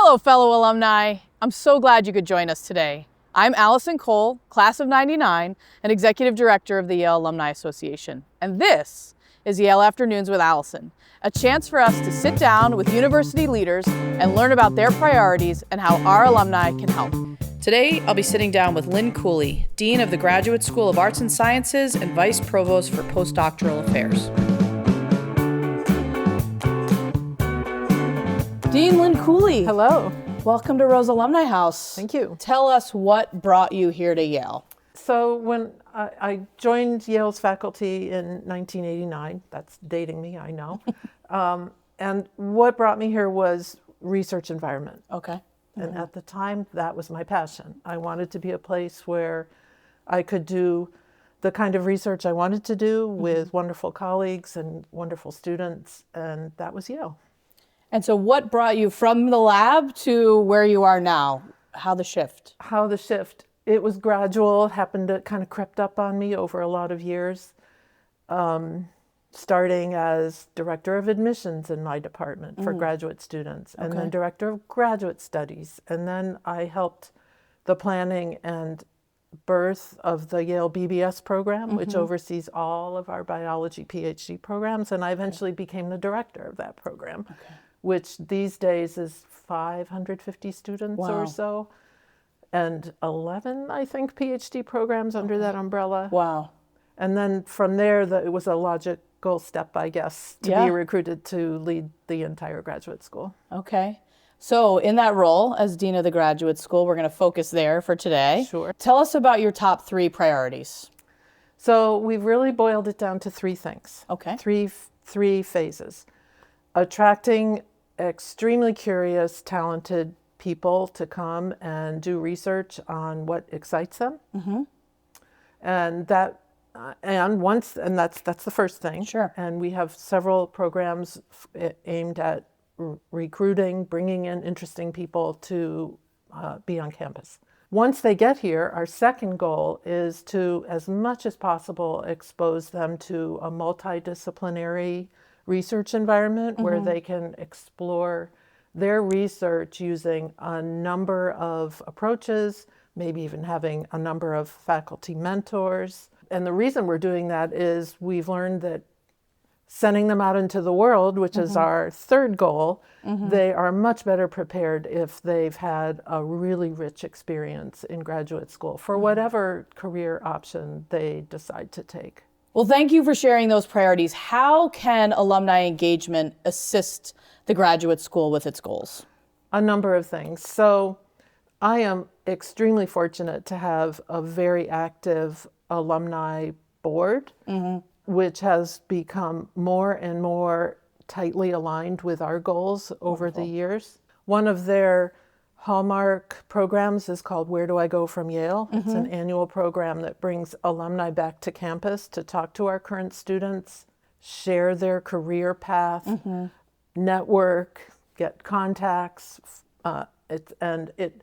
Hello, fellow alumni. I'm so glad you could join us today. I'm Alison Cole, class of '99, and Executive Director of the Yale Alumni Association. And this is Yale Afternoons with Alison, a chance for us to sit down with university leaders and learn about their priorities and how our alumni can help. Today, I'll be sitting down with Lynn Cooley, Dean of the Graduate School of Arts and Sciences and Vice Provost for Postdoctoral Affairs. Dean Lynn Cooley. Hello. Welcome to Rose Alumni House. Thank you. Tell us what brought you here to Yale. So when I joined Yale's faculty in 1989, that's dating me, I know. And what brought me here was research environment. Okay. And at the time, that was my passion. I wanted to be a place where I could do the kind of research I wanted to do with wonderful colleagues and wonderful students, and that was Yale. And so what brought you from the lab to where you are now? How the shift? It was gradual, happened to kind of crept up on me over a lot of years, starting as director of admissions in my department for graduate students, and then director of graduate studies. And then I helped the planning and birth of the Yale BBS program, which oversees all of our biology Ph.D. programs. And I eventually became the director of that program, which these days is 550 students or so, and 11, I think, PhD programs under that umbrella. Wow. And then from there, it was a logical step, I guess, to be recruited to lead the entire graduate school. Okay. So in that role as Dean of the Graduate School, we're going to focus there for today. Sure. Tell us about your top 3 priorities. So we've really boiled it down to 3 things. Okay. Three phases. Attracting extremely curious, talented people to come and do research on what excites them. And that's the first thing. Sure. And we have several programs aimed at recruiting, bringing in interesting people to be on campus. Once they get here, our second goal is to, as much as possible, expose them to a multidisciplinary research environment where they can explore their research using a number of approaches, maybe even having a number of faculty mentors. And the reason we're doing that is we've learned that sending them out into the world, which is our third goal, they are much better prepared if they've had a really rich experience in graduate school for whatever career option they decide to take. Well, thank you for sharing those priorities. How can alumni engagement assist the graduate school with its goals? A number of things. So I am extremely fortunate to have a very active alumni board, which has become more and more tightly aligned with our goals over the years. One of their hallmark programs is called Where Do I Go from Yale? It's an annual program that brings alumni back to campus to talk to our current students, share their career path, network, get contacts. It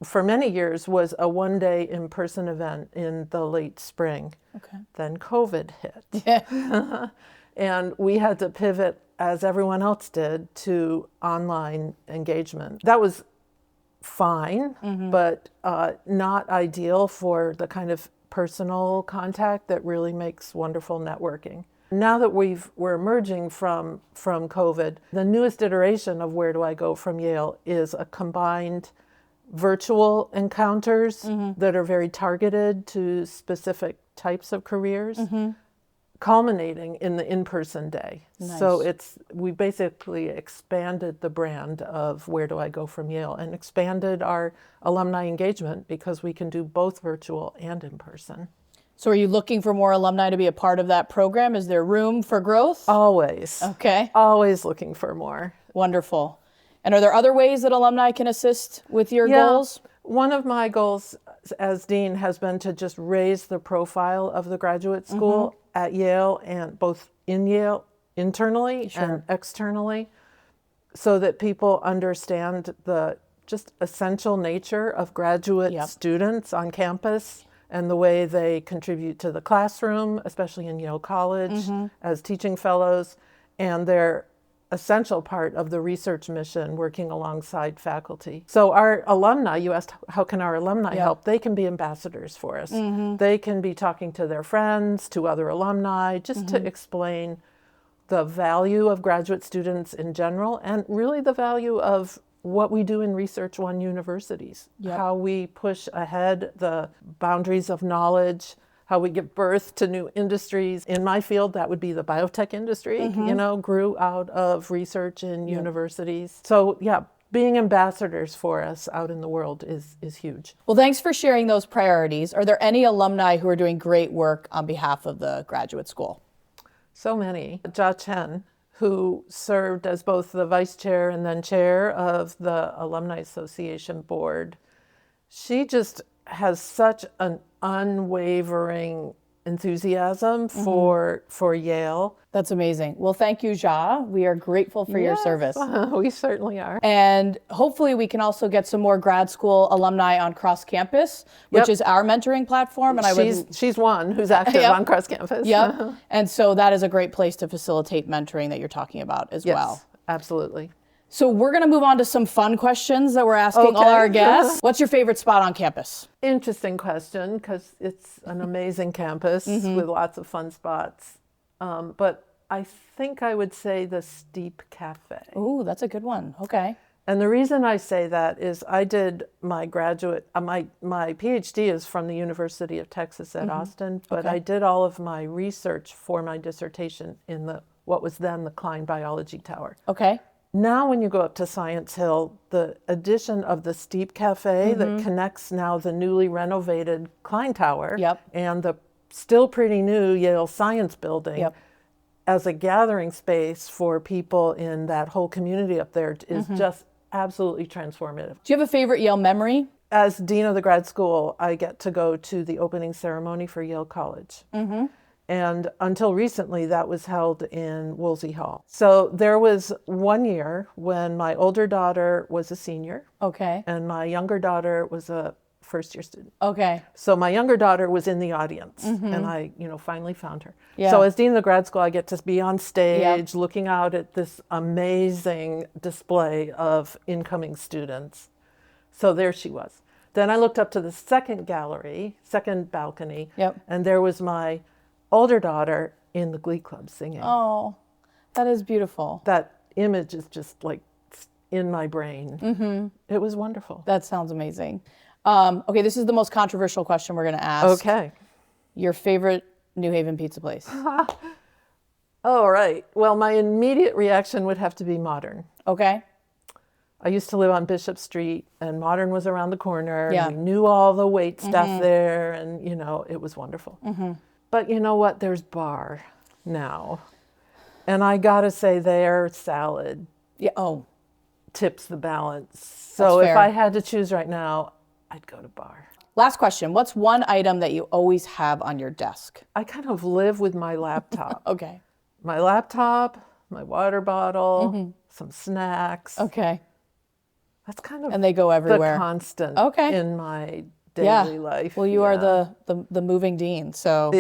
for many years was a one-day in-person event in the late spring. Then COVID hit. And we had to pivot, as everyone else did, to online engagement. That was fine, but not ideal for the kind of personal contact that really makes wonderful networking. Now that we're emerging from COVID, the newest iteration of Where Do I Go from Yale is a combined virtual encounters that are very targeted to specific types of careers, culminating in the in-person day. Nice. So we basically expanded the brand of Where Do I Go from Yale and expanded our alumni engagement because we can do both virtual and in person. So are you looking for more alumni to be a part of that program? Is there room for growth? Always. Okay. Always looking for more. Wonderful. And are there other ways that alumni can assist with your goals? One of my goals as dean has been to just raise the profile of the graduate school at Yale, and both in Yale internally and externally, so that people understand the just essential nature of graduate students on campus and the way they contribute to the classroom, especially in Yale College as teaching fellows, and their essential part of the research mission, working alongside faculty. So our alumni, you asked how can our alumni help? They can be ambassadors for us. They can be talking to their friends, to other alumni, just to explain the value of graduate students in general, and really the value of what we do in Research One universities, how we push ahead the boundaries of knowledge, how we give birth to new industries. In my field, that would be the biotech industry, you know, grew out of research in universities. So yeah, being ambassadors for us out in the world is huge. Well, thanks for sharing those priorities. Are there any alumni who are doing great work on behalf of the graduate school? So many. Jia Chen, who served as both the vice chair and then chair of the Alumni Association board, she just has such an unwavering enthusiasm for Yale. That's amazing. Well, thank you, Jia. We are grateful for your service. We certainly are. And hopefully we can also get some more grad school alumni on Cross Campus, which is our mentoring platform. And she's one who's active on Cross Campus. And so that is a great place to facilitate mentoring that you're talking about as well. Absolutely. So we're going to move on to some fun questions that we're asking all our guests. What's your favorite spot on campus? Interesting question, because it's an amazing campus with lots of fun spots. But I think I would say the Steep Cafe. Ooh, that's a good one. Okay. And the reason I say that is I did my graduate, my Ph.D. is from the University of Texas at Austin, but I did all of my research for my dissertation in what was then the Klein Biology Tower. Okay. Now when you go up to Science Hill, the addition of the Steep Cafe that connects now the newly renovated Klein Tower and the still pretty new Yale Science Building as a gathering space for people in that whole community up there is just absolutely transformative. Do you have a favorite Yale memory? As dean of the grad school, I get to go to the opening ceremony for Yale College. And until recently, that was held in Woolsey Hall. So there was one year when my older daughter was a senior. Okay. And my younger daughter was a first-year student. Okay. So my younger daughter was in the audience, and I, finally found her. So as dean of the grad school, I get to be on stage looking out at this amazing display of incoming students. So there she was. Then I looked up to the second balcony, and there was my older daughter in the Glee Club singing. Oh, that is beautiful. That image is just like in my brain. It was wonderful. That sounds amazing. Okay, this is the most controversial question we're going to ask. Okay. Your favorite New Haven pizza place? Oh, right. Well, my immediate reaction would have to be Modern. Okay. I used to live on Bishop Street, and Modern was around the corner. And we knew all the wait staff there, and, it was wonderful. But you know what? There's Bar now. And I got to say their salad tips the balance. So if I had to choose right now, I'd go to Bar. Last question. What's one item that you always have on your desk? I kind of live with my laptop. Okay. My laptop, my water bottle, some snacks. Okay. That's kind of and they go everywhere. The constant in my daily life. Well, you are the moving dean. So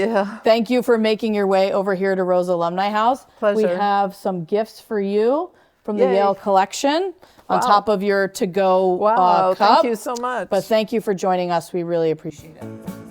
thank you for making your way over here to Rose Alumni House. Pleasure. We have some gifts for you from the Yale collection on top of your to-go cup. Thank you so much. But thank you for joining us. We really appreciate it.